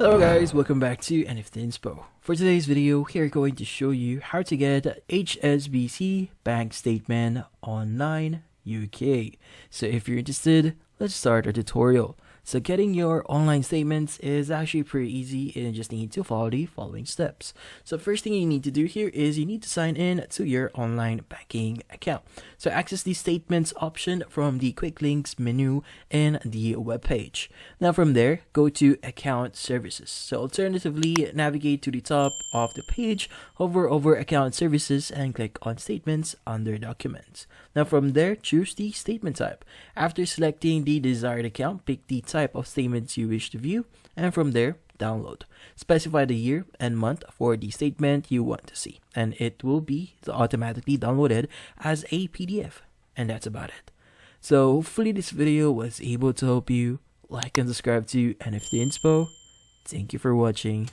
Hello guys, welcome back to NFT Inspo. For today's video, we're going to show you how to get HSBC bank statement online UK. So if you're interested, let's start our tutorial. So getting your online statements is actually pretty easy and you just need to follow the following steps. So first thing you need to do here is you need to sign in to your online banking account. So access the statements option from the quick links menu in the web page. Now from there, go to account services. So alternatively, navigate to the top of the page, hover over account services and click on statements under documents. Now from there, choose the statement type. After selecting the desired account, pick the type of statements you wish to view, and from there, download. Specify the year and month for the statement you want to see, and it will be automatically downloaded as a PDF. And that's about it. So hopefully this video was able to help you. Like and subscribe to NFT Inspo. Thank you for watching.